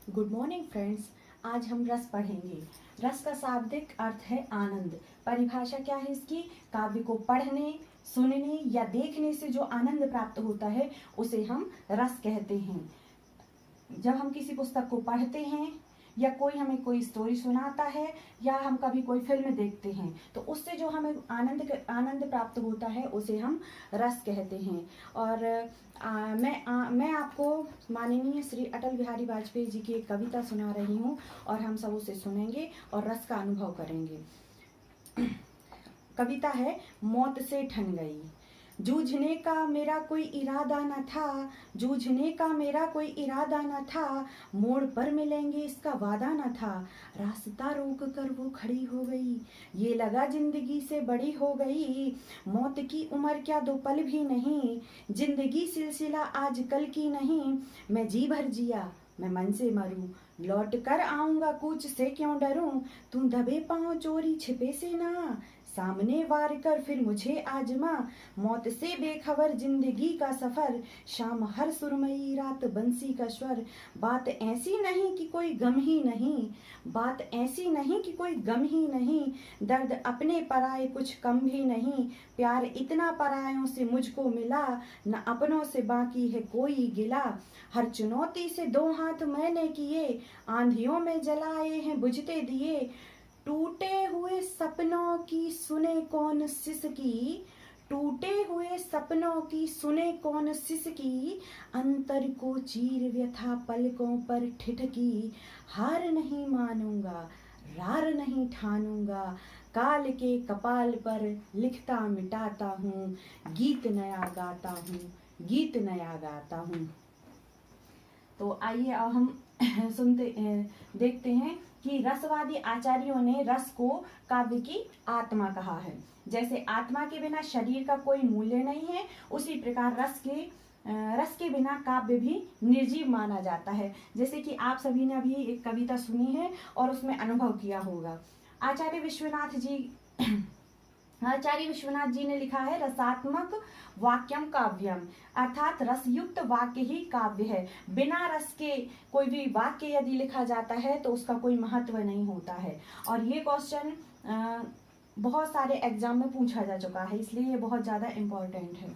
Good morning friends. आज हम रस पढ़ेंगे। रस का शाब्दिक अर्थ है आनंद। परिभाषा क्या है इसकी? काव्य को पढ़ने, सुनने या देखने से जो आनंद प्राप्त होता है उसे हम रस कहते हैं। जब हम किसी पुस्तक को पढ़ते हैं या कोई हमें कोई स्टोरी सुनाता है या हम कभी कोई फिल्म देखते हैं तो उससे जो हमें आनंद प्राप्त होता है उसे हम रस कहते हैं। और मैं आपको माननीय श्री अटल बिहारी वाजपेयी जी की एक कविता सुना रही हूँ और हम सब उसे सुनेंगे और रस का अनुभव करेंगे। कविता है मौत से ठन गई। जूझने का मेरा कोई इरादा न था, जूझने का मेरा कोई इरादा न था, मोड़ पर मिलेंगे इसका वादा न था। रास्ता रोक कर वो खड़ी हो गई, ये लगा जिंदगी से बड़ी हो गई। मौत की उम्र क्या दो पल भी नहीं, जिंदगी सिलसिला आज कल की नहीं। मैं जी भर जिया मैं मन से मरूं, लौट कर आऊंगा कूच से क्यों डरूं। तू दबे पांव चोरी छिपे से ना, सामने वार कर फिर मुझे आजमा। मौत से बेखबर जिंदगी का सफर, शाम हर सुरमई रात बंसी का स्वर। बात ऐसी नहीं कि कोई गम ही नहीं, बात ऐसी नहीं कि कोई गम ही नहीं। दर्द अपने पराए कुछ कम भी नहीं, प्यार इतना परायों से मुझको मिला, न अपनों से बाकी है कोई गिला। हर चुनौती से दो हाथ मैंने किए, आंधियों में जलाए हैं बुझते दिए। टूटे हुए सपनों की सुने कौन सिसकी, टूटे हुए सपनों की सुने कौन सिसकी। अंतर को चीर व्यथा पलकों पर ठिठकी। हार नहीं मानूंगा रार नहीं ठानूंगा, काल के कपाल पर लिखता मिटाता हूँ। गीत नया गाता हूँ, गीत नया गाता हूँ। तो आइए अब हम देखते हैं कि रसवादी आचार्यों ने रस को काव्य की आत्मा कहा है। जैसे आत्मा के बिना शरीर का कोई मूल्य नहीं है, उसी प्रकार रस के बिना काव्य भी निर्जीव माना जाता है। जैसे कि आप सभी ने अभी एक कविता सुनी है और उसमें अनुभव किया होगा। आचार्य विश्वनाथ जी ने लिखा है, रसात्मक वाक्यम काव्यम, अर्थात रसयुक्त वाक्य ही काव्य है। बिना रस के कोई भी वाक्य यदि लिखा जाता है तो उसका कोई महत्व नहीं होता है। और ये क्वेश्चन बहुत सारे एग्जाम में पूछा जा चुका है, इसलिए ये बहुत ज्यादा इम्पोर्टेंट है।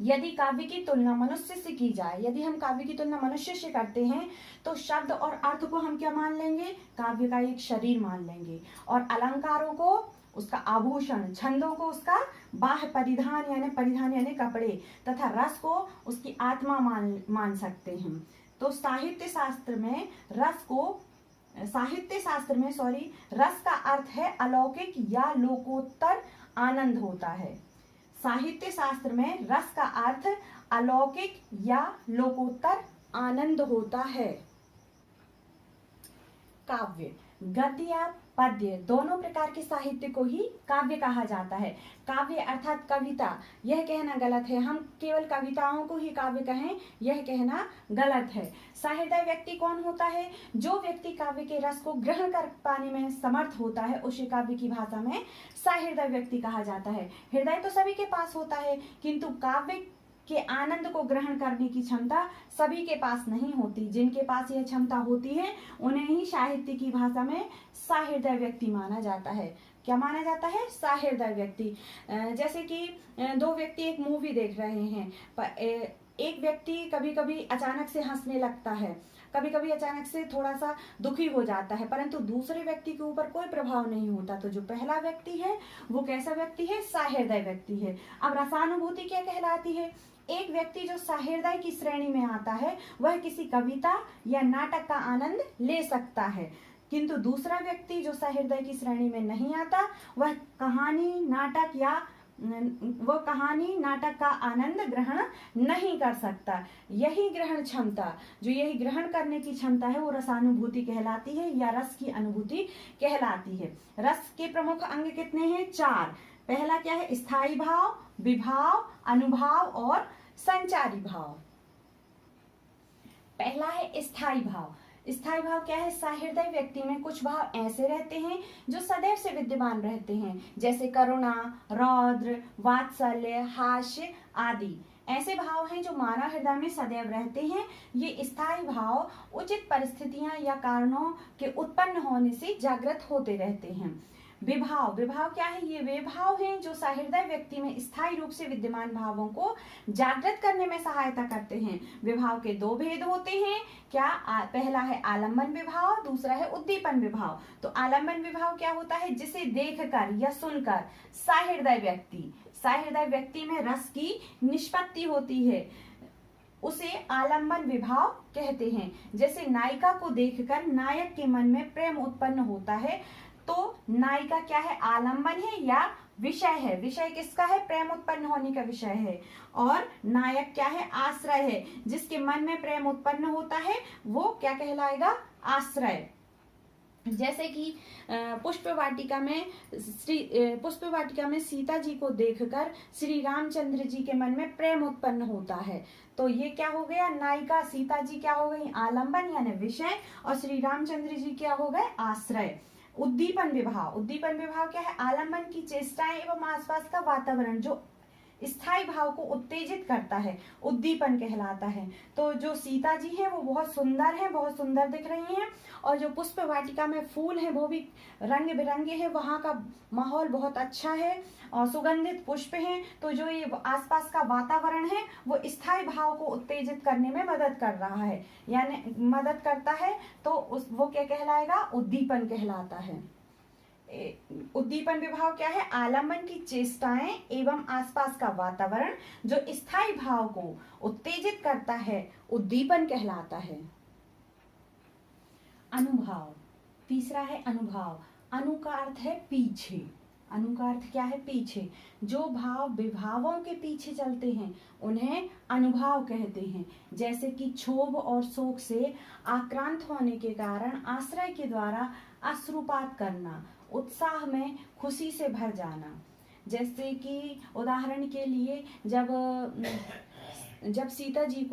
यदि काव्य की तुलना मनुष्य से की जाए, यदि हम काव्य की तुलना मनुष्य से करते हैं तो शब्द और अर्थ को हम क्या मान लेंगे? काव्य का एक शरीर मान लेंगे। और अलंकारों को उसका आभूषण, छंदों को उसका बाह्य परिधान यानी कपड़े, तथा रस को उसकी आत्मा मान सकते हैं। तो साहित्य शास्त्र में रस का अर्थ है अलौकिक या लोकोत्तर आनंद होता है। साहित्य शास्त्र में रस का अर्थ अलौकिक या लोकोत्तर आनंद होता है। काव्य, गद्य या पद्य दोनों प्रकार के साहित्य को ही काव्य कहा जाता है। काव्य अर्थात कविता, यह कहना गलत है। हम केवल कविताओं को ही काव्य कहें, यह कहना गलत है। सहृदय व्यक्ति कौन होता है? जो व्यक्ति काव्य के रस को ग्रहण कर पाने में समर्थ होता है उसे काव्य की भाषा में सहृदय व्यक्ति कहा जाता है। हृदय तो सभी के पास होता है, किंतु काव्य के आनंद को ग्रहण करने की क्षमता सभी के पास नहीं होती। जिनके पास यह क्षमता होती है उन्हें ही साहित्य की भाषा में सहृदय व्यक्ति माना जाता है। क्या माना जाता है? सहृदय व्यक्ति। जैसे कि दो व्यक्ति एक मूवी देख रहे हैं, एक व्यक्ति कभी कभी अचानक से हंसने लगता है, कभी कभी अचानक से थोड़ा सा दुखी हो जाता है, परंतु दूसरे व्यक्ति के ऊपर कोई प्रभाव नहीं होता। तो जो पहला व्यक्ति है वो कैसा व्यक्ति है? सहृदय व्यक्ति है। अब रसानुभूति क्या कहलाती है? एक व्यक्ति जो सहृदय की श्रेणी में आता है वह किसी कविता या नाटक का आनंद ले सकता है, किंतु दूसरा व्यक्ति जो सहृदय की श्रेणी में नहीं आता वह कहानी नाटक का आनंद ग्रहण नहीं कर सकता। यही ग्रहण करने की क्षमता है वो रसानुभूति कहलाती है या रस की अनुभूति कहलाती है। रस के प्रमुख अंग कितने हैं? 4। पहला क्या है? स्थायी भाव, विभाव, अनुभाव और संचारी भाव। पहला है स्थायी भाव। स्थायी भाव क्या है? सहृदय व्यक्ति में कुछ भाव ऐसे रहते हैं जो सदैव से विद्यमान रहते हैं, जैसे करुणा, रौद्र, वात्सल्य, हास्य आदि। ऐसे भाव हैं जो मानव हृदय में सदैव रहते हैं। ये स्थायी भाव उचित परिस्थितियां या कारणों के उत्पन्न होने से जागृत होते रहते हैं। विभाव, विभाव क्या है? ये वे भाव हैं जो सहृदय व्यक्ति में स्थायी रूप से विद्यमान भावों को जागृत करने में सहायता करते हैं। विभाव के दो भेद होते हैं। क्या? पहला है आलम्बन विभाव, दूसरा है उद्दीपन विभाव। तो आलम्बन विभाव क्या होता है? जिसे देखकर या सुनकर सहृदय व्यक्ति में रस की निष्पत्ति होती है, उसे आलम्बन विभाव कहते हैं। जैसे नायिका को देखकर नायक के मन में प्रेम उत्पन्न होता है, तो नायिका क्या है? आलम्बन है या विषय है? विषय किसका है? प्रेम उत्पन्न होने का विषय है। और नायक क्या है? आश्रय है। जिसके मन में प्रेम उत्पन्न होता है वो क्या कहलाएगा? आश्रय। जैसे कि पुष्प वाटिका में सीता जी को देखकर श्री रामचंद्र जी के मन में प्रेम उत्पन्न होता है, तो ये क्या हो गया? नायिका। सीता जी क्या हो गई? आलम्बन यानी विषय, और श्री रामचंद्र जी क्या हो गए? आश्रय। उद्दीपन विभाव, उद्दीपन विभाव क्या है? आलम्बन की चेष्टाएं एवं आसपास का वातावरण जो स्थायी भाव को उत्तेजित करता है, उद्दीपन कहलाता है। तो जो सीता जी है वो बहुत सुंदर है, बहुत सुंदर दिख रही हैं, और जो पुष्प वाटिका में फूल है वो भी रंग बिरंगे हैं, वहाँ का माहौल बहुत अच्छा है और सुगंधित पुष्प हैं। तो जो ये आसपास का वातावरण है वो स्थायी भाव को उत्तेजित करने में मदद कर रहा है, यानी मदद करता है, तो वो क्या कहलाएगा? उद्दीपन कहलाता है। उद्दीपन विभाव क्या है? आलम्बन की चेष्टाएं एवं आसपास का वातावरण जो स्थायी भाव को उत्तेजित करता है, उद्दीपन कहलाता है। अनुभाव, तीसरा है अनुभाव। अनु का अर्थ है पीछे। अनु का अर्थ क्या है? पीछे। जो भाव विभावों के पीछे चलते हैं उन्हें अनुभाव कहते हैं। जैसे कि क्षोभ और शोक से आक्रांत होने के कारण आश्रय के द्वारा अश्रुपात करना, उत्साह में खुशी से भर जाना। जैसे कि उदाहरण के लिए जब सीता जी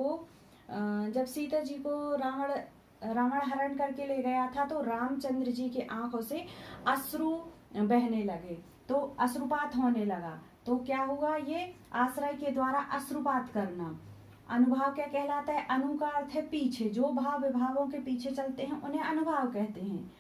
को रावण हरण करके ले गया था, तो रामचंद्र जी के आंखों से अश्रु बहने लगे, तो अश्रुपात होने लगा। तो क्या हुआ? ये आश्रय के द्वारा अश्रुपात करना। अनुभाव क्या कहलाता है? अनु का अर्थ है पीछे। जो भाव विभावों के पीछे चलते हैं उन्हें अनुभाव कहते हैं।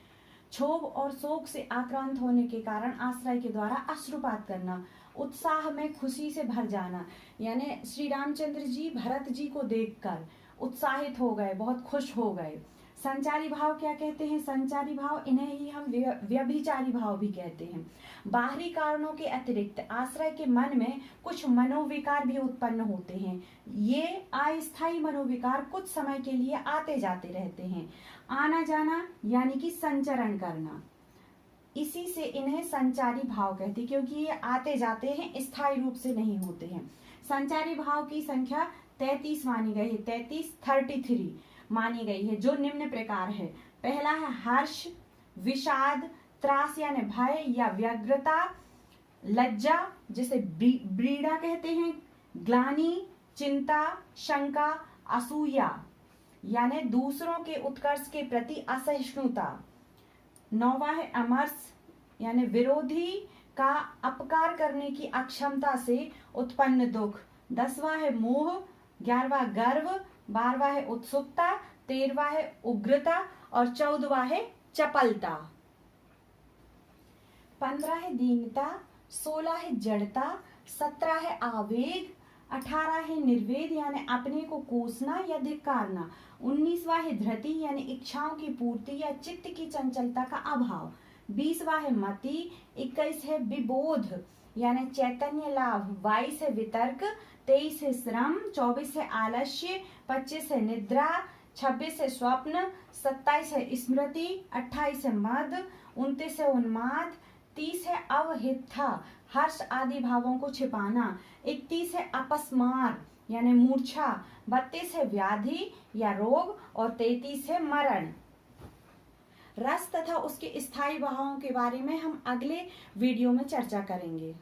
क्षोभ और शोक से आक्रांत होने के कारण आश्रय के द्वारा अश्रुपात करना, उत्साह में खुशी से भर जाना, यानी श्री रामचंद्र जी भरत जी को देखकर उत्साहित हो गए, बहुत खुश हो गए। संचारी भाव क्या कहते हैं? संचारी भाव, इन्हें ही हम व्यभिचारी भाव भी कहते हैं। बाहरी कारणों के अतिरिक्त आश्रय के मन में कुछ मनोविकार भी उत्पन्न होते हैं। ये अस्थायी मनोविकार कुछ समय के लिए आते जाते रहते हैं। आना जाना यानी कि संचरण करना, इसी से इन्हें संचारी भाव कहते हैं, क्योंकि ये आते जाते हैं, स्थायी रूप से नहीं होते हैं। संचारी भाव की संख्या 33 मानी गई है, 33 मानी गई है, जो निम्न प्रकार है। पहला है हर्ष, विषाद, त्रास यानी भय या व्यग्रता, लज्जा जिसे ब्रीड़ा कहते हैं, ग्लानि, चिंता, शंका, असूया यानी दूसरों के उत्कर्ष के प्रति असहिष्णुता। 9वां है अमर्ष यानी विरोधी का अपकार करने की अक्षमता से उत्पन्न दुख। 10वां है मोह, 11वां गर्व, 12वां है उत्सुकता, 13वां है उग्रता और 14वां है चपलता। 15 है दीनता, 16 है जड़ता, 17 है आवेग, 18 है निर्वेद यानी अपने को कोसना या धिक्कारना, 19वां है धृति यानी इच्छाओं की पूर्ति या चित्त की चंचलता का अभाव, 20वां है मति, 21 है विबोध यानी चैतन्य लाभ, 22 है वितर्क, 23 है श्रम, 24 है आलस्य, 25 है निद्रा, 26 है स्वप्न, 27 है स्मृति, 28 है मद, 29 है उन्माद, 30 है अवहिथा हर्ष आदि भावों को छिपाना, 31 है अपस्मार यानी मूर्छा, 32 है व्याधि या रोग और 33 है मरण। रस तथा उसके स्थायी भावों के बारे में हम अगले वीडियो में चर्चा करेंगे।